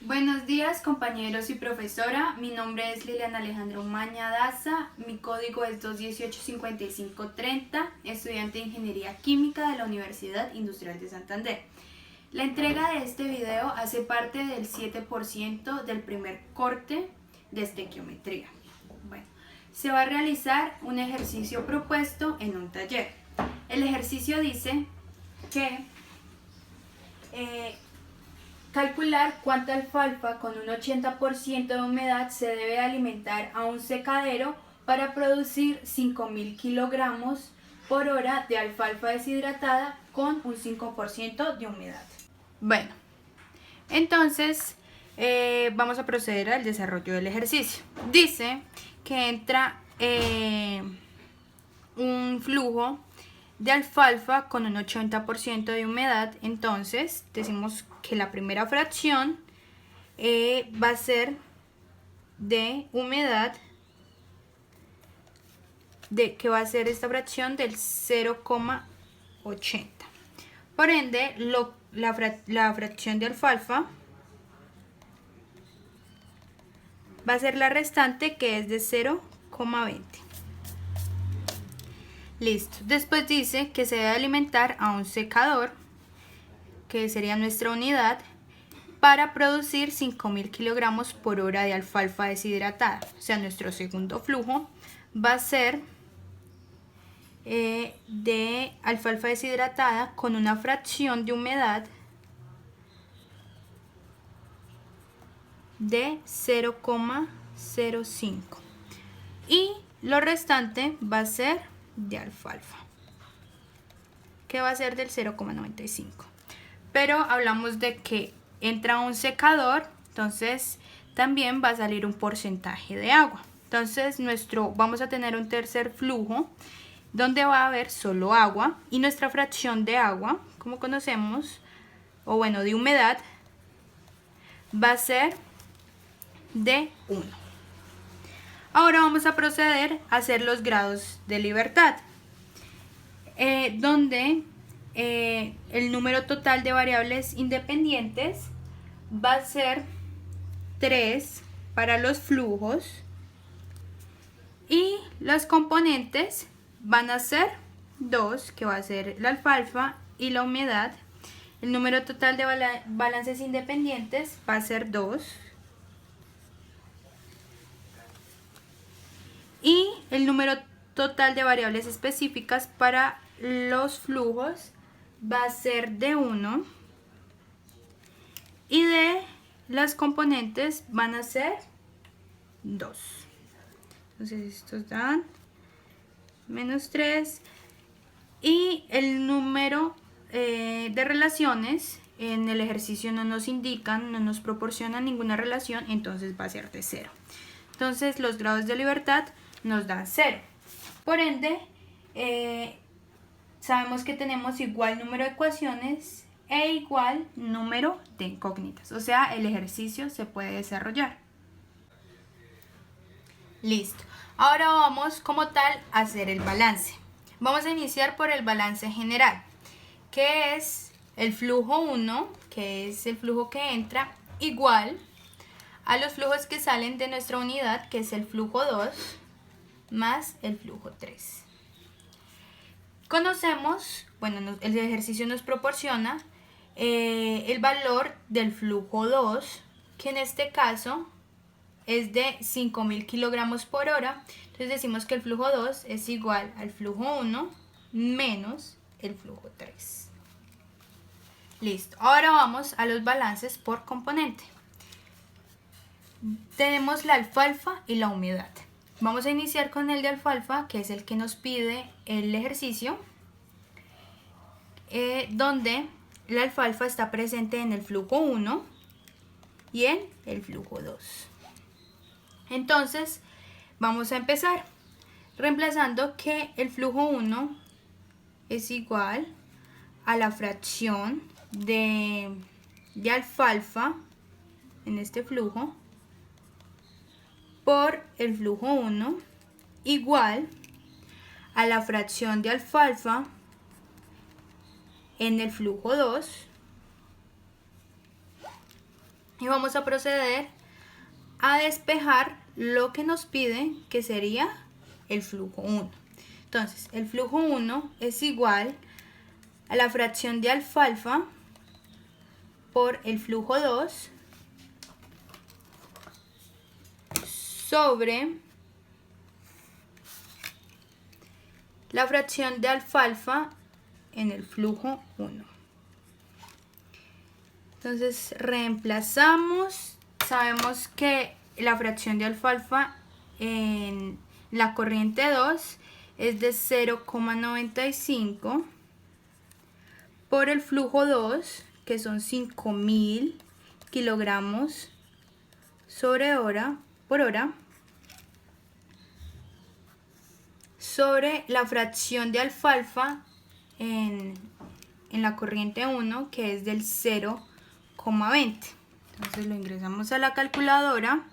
Buenos días compañeros y profesora, mi nombre es Liliana Alejandra Umaña Daza, mi código es 218-5530, estudiante de Ingeniería Química de la Universidad Industrial de Santander. La entrega de este video hace parte del 7% del primer corte de estequiometría. Bueno, se va a realizar un ejercicio propuesto en un taller. El ejercicio dice que calcular cuánta alfalfa con un 80% de humedad se debe alimentar a un secadero para producir 5.000 kilogramos por hora de alfalfa deshidratada con un 5% de humedad. Bueno, entonces vamos a proceder al desarrollo del ejercicio. Dice que entra un flujo de alfalfa con un 80% de humedad, entonces decimos que la primera fracción va a ser de humedad, que va a ser esta fracción del 0,80. Por ende, la fracción de alfalfa va a ser la restante, que es de 0,20. Listo. Después dice que se debe alimentar a un secador, que sería nuestra unidad, para producir 5.000 kilogramos por hora de alfalfa deshidratada. O sea, nuestro segundo flujo va a ser de alfalfa deshidratada con una fracción de humedad de 0,05. Y lo restante va a ser de alfalfa, que va a ser del 0,95. Pero hablamos de que entra un secador, entonces también va a salir un porcentaje de agua. Entonces vamos a tener un tercer flujo donde va a haber solo agua, y nuestra fracción de agua, como conocemos, o bueno, de humedad, va a ser de 1. Ahora vamos a proceder a hacer los grados de libertad, donde el número total de variables independientes va a ser 3 para los flujos, y los componentes van a ser 2, que va a ser la alfalfa y la humedad. El número total de balances independientes va a ser 2. Y el número total de variables específicas para los flujos va a ser de 1. Y de las componentes van a ser 2. Entonces estos dan menos 3. Y el número de relaciones en el ejercicio no nos indican, no nos proporcionan ninguna relación, entonces va a ser de 0. Entonces los grados de libertad nos dan 0. Por ende, sabemos que tenemos igual número de ecuaciones e igual número de incógnitas. O sea, el ejercicio se puede desarrollar. Listo. Ahora vamos como tal a hacer el balance. Vamos a iniciar por el balance general, que es el flujo 1, que es el flujo que entra, igual a los flujos que salen de nuestra unidad, que es el flujo 2, más el flujo 3. Conocemos, bueno, el ejercicio nos proporciona el valor del flujo 2, que en este caso es de 5.000 kilogramos por hora. Entonces decimos que el flujo 2 es igual al flujo 1 menos el flujo 3. Listo. Ahora vamos a los balances por componente. Tenemos la alfalfa y la humedad. Vamos a iniciar con el de alfalfa, que es el que nos pide el ejercicio, donde la alfalfa está presente en el flujo 1 y en el flujo 2. Entonces vamos a empezar reemplazando que el flujo 1 es igual a la fracción de alfalfa en este flujo por el flujo 1 igual a la fracción de alfalfa en el flujo 2 y vamos a proceder a despejar lo que nos pide, que sería el flujo 1. Entonces, el flujo 1 es igual a la fracción de alfalfa por el flujo 2 sobre la fracción de alfalfa en el flujo 1. Entonces reemplazamos, sabemos que la fracción de alfalfa en la corriente 2 es de 0,95 por el flujo 2, que son 5000 kilogramos por hora, sobre la fracción de alfalfa en la corriente 1, que es del 0,20. Entonces lo ingresamos a la calculadora.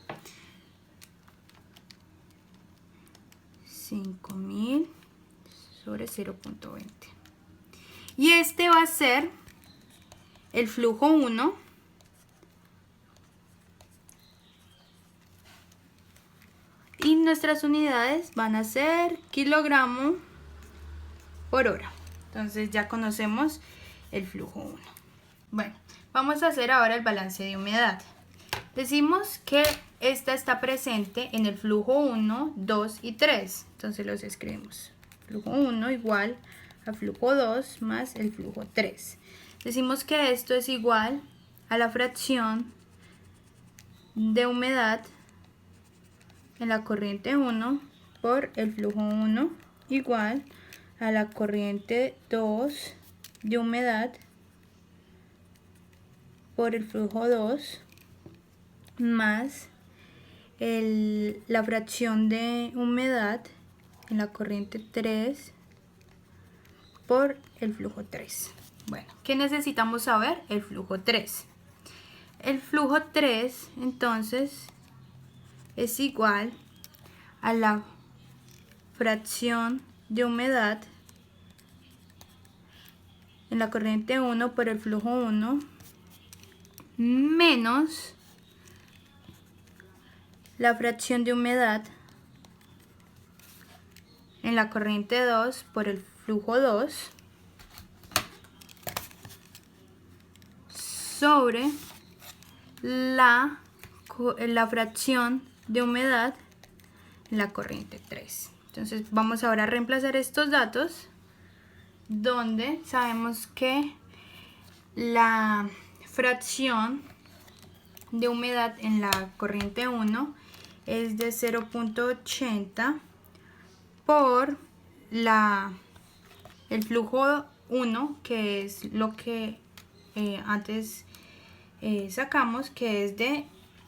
5000 sobre 0,20. Y este va a ser el flujo 1 y nuestras unidades van a ser kilogramo por hora. Entonces ya conocemos el flujo 1. Bueno, vamos a hacer ahora el balance de humedad. Decimos que esta está presente en el flujo 1, 2 y 3. Entonces los escribimos. Flujo 1 igual a flujo 2 más el flujo 3. Decimos que esto es igual a la fracción de humedad en la corriente 1 por el flujo 1 igual a la corriente 2 de humedad por el flujo 2 más la fracción de humedad en la corriente 3 por el flujo 3. Bueno, ¿qué necesitamos saber? El flujo 3. El flujo 3 entonces es igual a la fracción de humedad en la corriente 1 por el flujo 1 menos la fracción de humedad en la corriente 2 por el flujo 2 sobre la fracción de humedad en la corriente 3. Entonces vamos ahora a reemplazar estos datos, donde sabemos que la fracción de humedad en la corriente 1 es de 0,80 por el flujo 1, que es lo que antes sacamos, que es de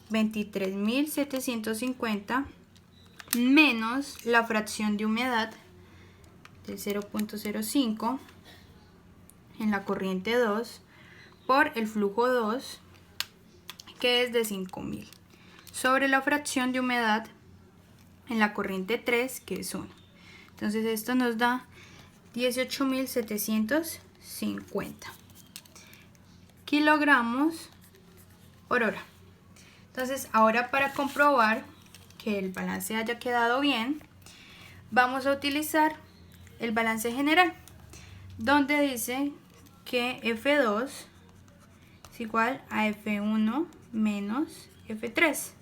23.750 menos la fracción de humedad de 0,05 en la corriente 2 por el flujo 2, que es de 5000, sobre la fracción de humedad en la corriente 3, que es 1. Entonces esto nos da 18.750 kilogramos por hora. Entonces ahora, para comprobar que el balance haya quedado bien, vamos a utilizar el balance general, donde dice que F2 es igual a F1 menos F3.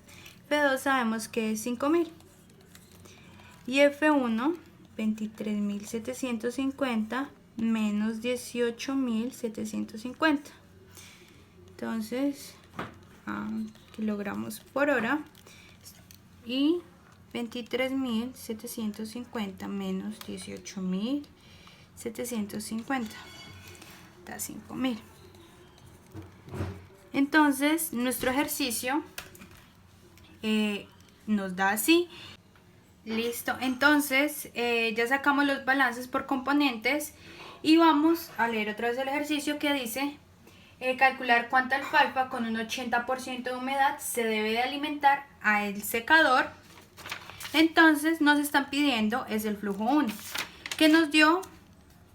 F2 sabemos que es 5000 y F1 23.750 menos 18.750. Entonces kilogramos por hora, y 23.750 menos 18.750 da 5000. Entonces nuestro ejercicio nos da así. Listo, entonces ya sacamos los balances por componentes y vamos a leer otra vez el ejercicio, que dice calcular cuánta alfalfa con un 80% de humedad se debe de alimentar al secador. Entonces nos están pidiendo es el flujo 1, que nos dio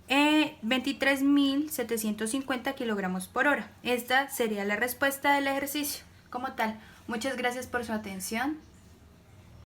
23.750 kilogramos por hora. Esta sería la respuesta del ejercicio. como tal. Muchas gracias por su atención.